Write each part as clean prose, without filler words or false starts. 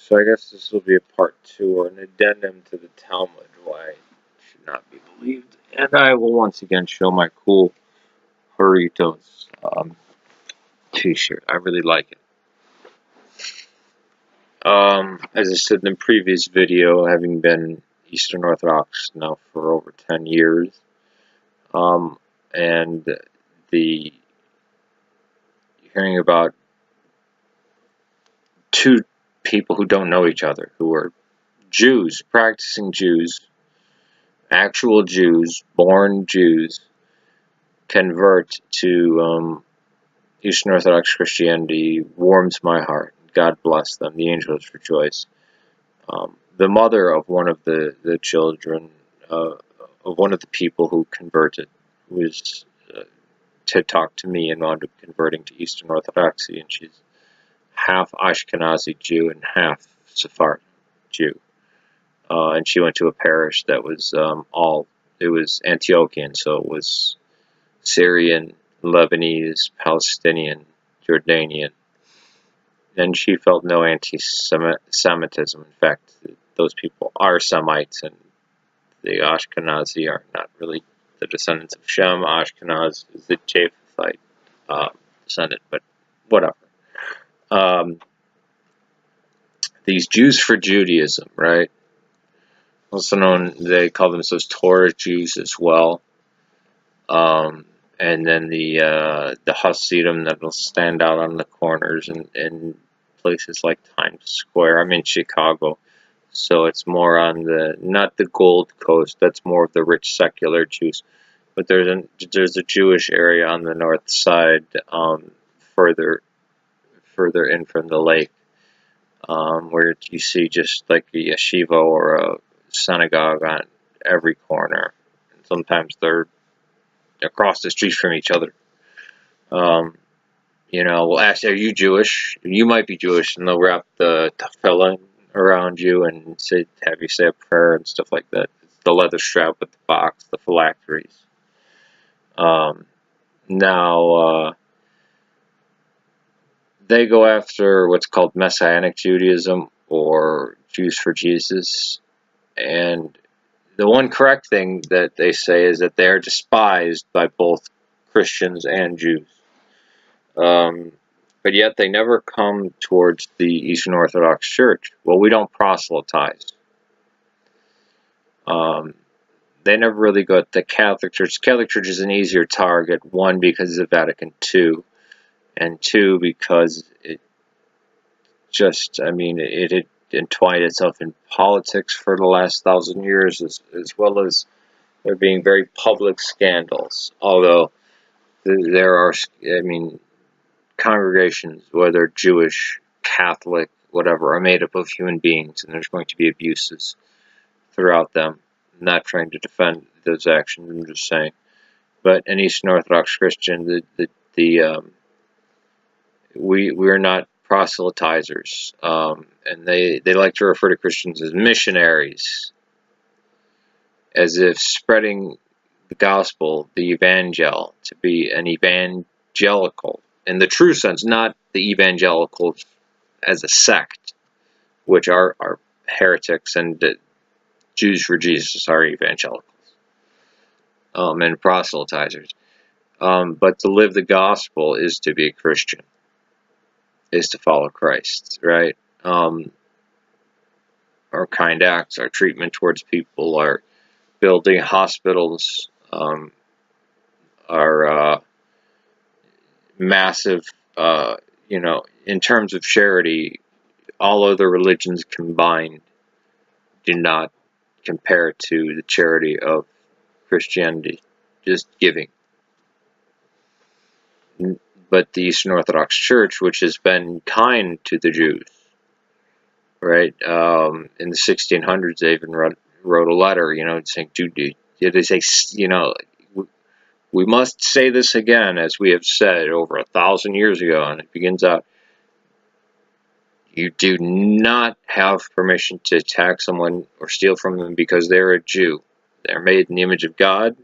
So I guess this will be a part 2 or an addendum to the Talmud, why it should not be believed. And I will once again show my cool Haritos t-shirt. I really like it. As I said in the previous video, having been Eastern Orthodox now for over 10 years, and hearing about two people who don't know each other, who are Jews, practicing Jews, actual Jews, born Jews, convert to Eastern Orthodox Christianity, warms my heart. God bless them. The angels rejoice. The mother of one of the children, of one of the people who converted, was to talk to me and wound up converting to Eastern Orthodoxy, and she's half Ashkenazi Jew and half Sephardi Jew. And she went to a parish that was it was Antiochian, so it was Syrian, Lebanese, Palestinian, Jordanian. And she felt no anti-Semitism. In fact, those people are Semites, and the Ashkenazi are not really the descendants of Shem. Ashkenaz is the Japhethite descendant, but whatever. These Jews for Judaism, right? Also known, they call themselves Torah Jews as well. And then the Hasidim that will stand out on the corners in places like Times Square. I'm in Chicago, so it's more on not the Gold Coast. That's more of the rich secular Jews. But there's a Jewish area on the north side, further in from the lake, where you see just like a yeshiva or a synagogue on every corner. And sometimes they're across the street from each other. We'll ask, are you Jewish? You might be Jewish, and they'll wrap the tefillin around you and have you say a prayer and stuff like that. It's the leather strap with the box, the phylacteries. They go after what's called Messianic Judaism or Jews for Jesus, and the one correct thing that they say is that they are despised by both Christians and Jews. But yet they never come towards the Eastern Orthodox Church. Well, we don't proselytize. They never really go at the Catholic Church. The Catholic Church is an easier target, one, because of Vatican II, and two, because it had entwined itself in politics for the last 1,000 years, as well as there being very public scandals. Although there are, congregations, whether Jewish, Catholic, whatever, are made up of human beings, and there's going to be abuses throughout them. I'm not trying to defend those actions, I'm just saying. But an Eastern Orthodox Christian, we're not proselytizers, and they like to refer to Christians as missionaries, as if spreading the gospel, the evangel, to be an evangelical in the true sense, not the evangelicals as a sect, which are heretics, and the Jews for Jesus are evangelicals and proselytizers. But to live the gospel is to be a Christian, is to follow Christ, right? Our kind acts, our treatment towards people, our building hospitals, our massive, in terms of charity, all other religions combined do not compare to the charity of Christianity, just giving. But the Eastern Orthodox Church, which has been kind to the Jews, right? In the 1600s, they even wrote a letter, saying, they say, we must say this again, as we have said over 1,000 years ago, and it begins out, you do not have permission to attack someone or steal from them because they're a Jew. They're made in the image of God,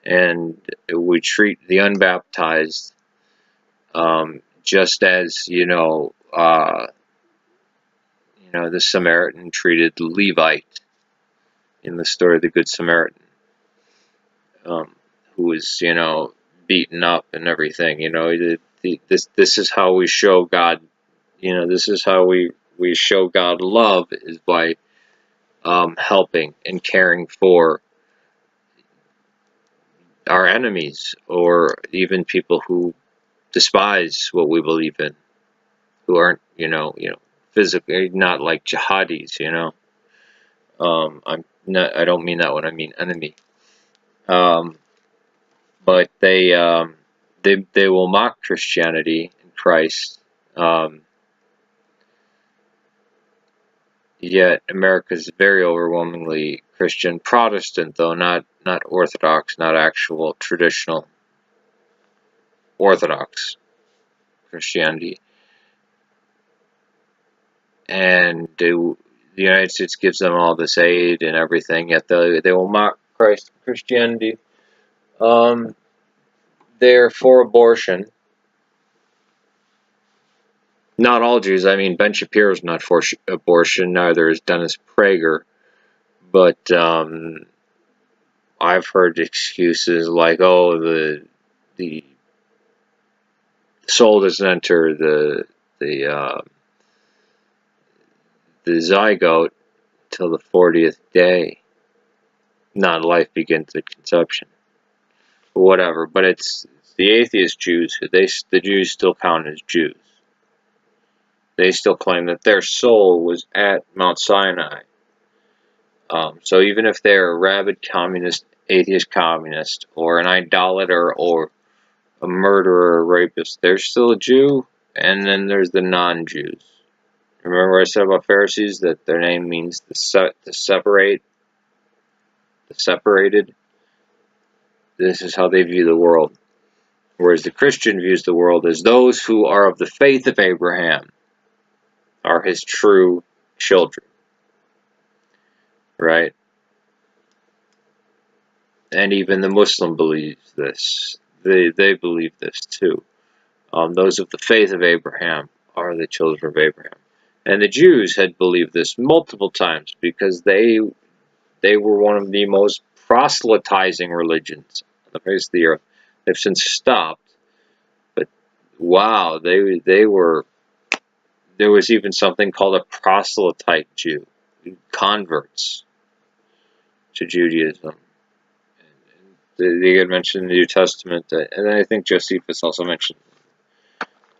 and we treat the unbaptized just as, the Samaritan treated the Levite in the story of the Good Samaritan, who was, beaten up and everything. This is how we show God. This is how we show God love, is by helping and caring for our enemies, or even people who despise what we believe in, who aren't, physically, not like jihadis. I don't mean that when I mean enemy. But they will mock Christianity and Christ. Yet America's very overwhelmingly Christian, Protestant though, not Orthodox, not actual traditional Orthodox Christianity. And the United States gives them all this aid and everything, yet they will mock Christ and Christianity. They're for abortion. Not all Jews. I mean, Ben Shapiro's not for abortion, neither is Dennis Prager. But I've heard excuses like, "Oh, the soul doesn't enter the zygote till the 40th day. Not life begins at conception." Whatever. But it's the atheist Jews. The Jews still count as Jews. They still claim that their soul was at Mount Sinai. So even if they're a rabid communist, atheist communist, or an idolater, or a murderer or rapist, they're still a Jew. And then there's the non-Jews. Remember what I said about Pharisees, that their name means to separate, the separated? This is how they view the world. Whereas the Christian views the world as those who are of the faith of Abraham are his true children. Right? And even the Muslim believes this. They believe this too. Those of the faith of Abraham are the children of Abraham. And the Jews had believed this multiple times, because they were one of the most proselytizing religions on the face of the earth. They've since stopped, but wow, they were. There was even something called a proselyte Jew, converts to Judaism. They get mentioned in the New Testament, and I think Josephus also mentioned,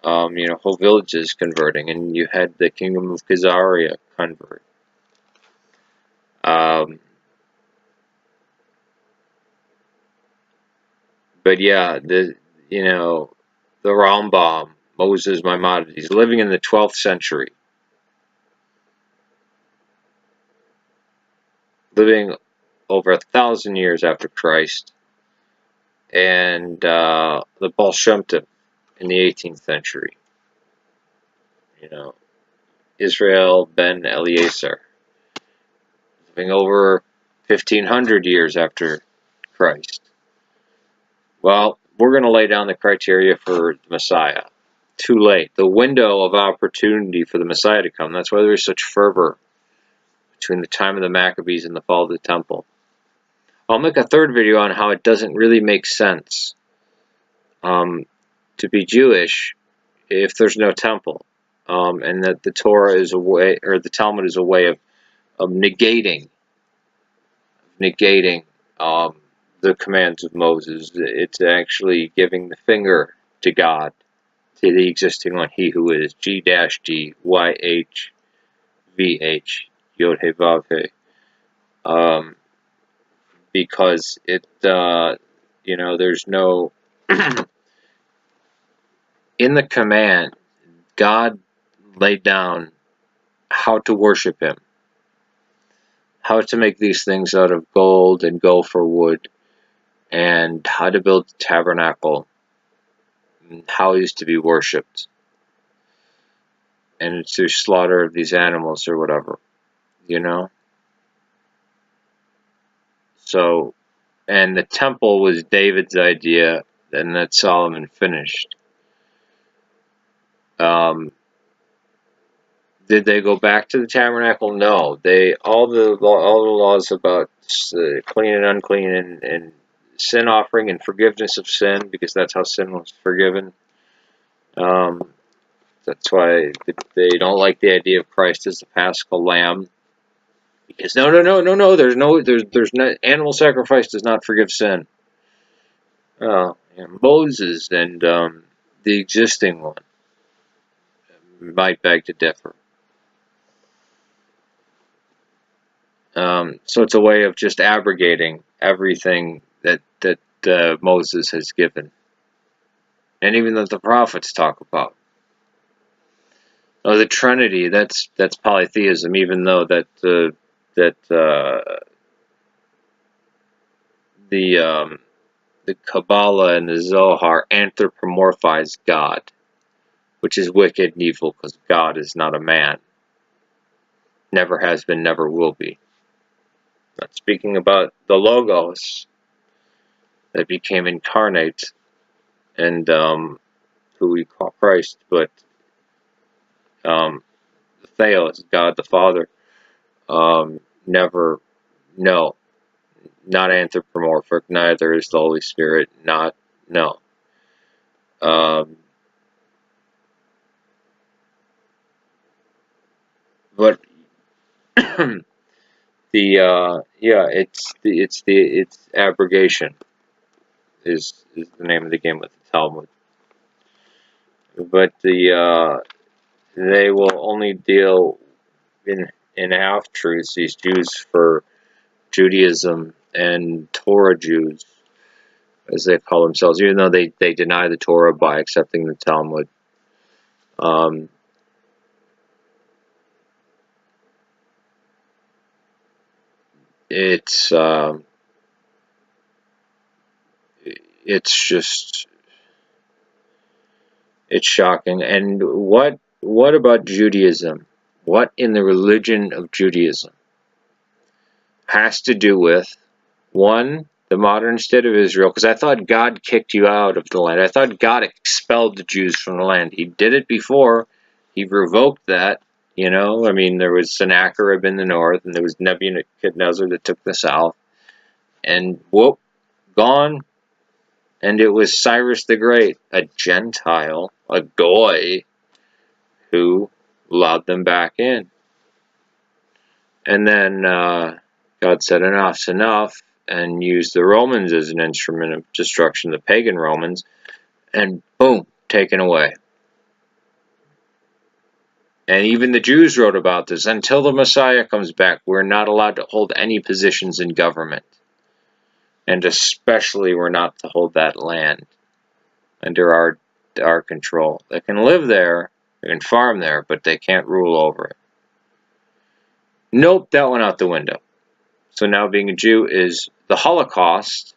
whole villages converting, and you had the kingdom of Khazaria convert. But yeah, the Rambam, Moses Maimonides, living in the 12th century, living over 1,000 years after Christ, and the Baal Shem Tov in the 18th century. Israel ben Eliezer, living over 1,500 years after Christ. Well, we're going to lay down the criteria for the Messiah. Too late. The window of opportunity for the Messiah to come. That's why there is such fervor between the time of the Maccabees and the fall of the temple. I'll make a third video on how it doesn't really make sense to be Jewish if there's no temple, and that the Torah is a way, or the Talmud is a way of negating the commands of Moses. It's actually giving the finger to God, to the existing one, He who is G-D YHVH Yod He Vav He. Because there's no in the command, God laid down how to worship Him, how to make these things out of gold and gopher wood, and how to build the tabernacle, and how He is to be worshipped, and it's through slaughter of these animals or whatever, So, and the temple was David's idea, and that Solomon finished. Did they go back to the tabernacle? No. All the laws about clean and unclean and sin offering and forgiveness of sin, because that's how sin was forgiven. That's why they don't like the idea of Christ as the Paschal Lamb, because no. There's no animal sacrifice does not forgive sin. Moses and the existing one might beg to differ. So it's a way of just abrogating everything that Moses has given, and even that the prophets talk about. Oh, the Trinity, that's polytheism, even though that the Kabbalah and the Zohar anthropomorphize God, which is wicked and evil, because God is not a man. Never has been, never will be. Not speaking about the Logos that became incarnate and who we call Christ, but the Theos, God the Father, never, no, not anthropomorphic, neither is the Holy Spirit, no. But it's abrogation is the name of the game with the Talmud. But they will only deal in half truths, these Jews for Judaism and Torah Jews, as they call themselves, even though they deny the Torah by accepting the Talmud. It's just, it's shocking. And what about Judaism? What in the religion of Judaism has to do with, one, the modern state of Israel? Because I thought God kicked you out of the land. I thought God expelled the Jews from the land. He did it before. He revoked that. I mean, there was Sennacherib in the north, and there was Nebuchadnezzar that took the south. And whoop, gone. And it was Cyrus the Great, a Gentile, a goy, who allowed them back in. And then God said enough's enough, and used the Romans as an instrument of destruction, the pagan Romans, and boom, taken away. And even the Jews wrote about this. Until the Messiah comes back, we're not allowed to hold any positions in government. And especially we're not to hold that land under our control. They can live there, they can farm there, but they can't rule over it. Nope, that went out the window. So now being a Jew is the Holocaust,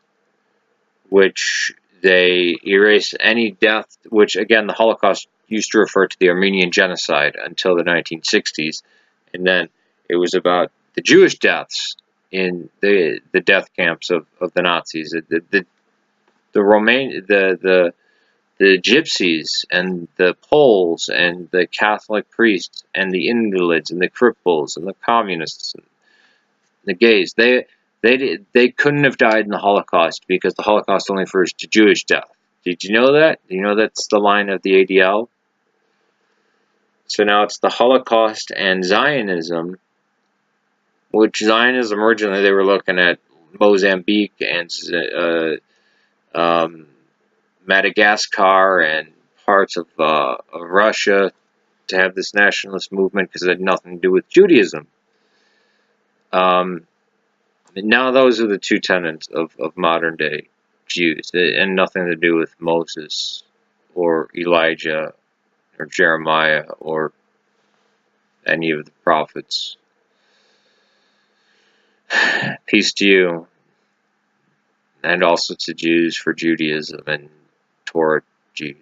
which they erase any death, which again, the Holocaust used to refer to the Armenian genocide until the 1960s, and then it was about the Jewish deaths in the death camps of the Nazis. The Gypsies and the Poles and the Catholic priests and the invalids and the cripples and the communists and the gays, they couldn't have died in the Holocaust, because the Holocaust only refers to Jewish death. Did you know that? Do you know that's the line of the ADL? So now it's the Holocaust and Zionism, which Zionism originally they were looking at Mozambique and Madagascar and parts of Russia to have this nationalist movement, because it had nothing to do with Judaism. Now those are the two tenets of modern day Jews, and nothing to do with Moses or Elijah or Jeremiah or any of the prophets. Peace to you, and also to Jews for Judaism and Torah Jews.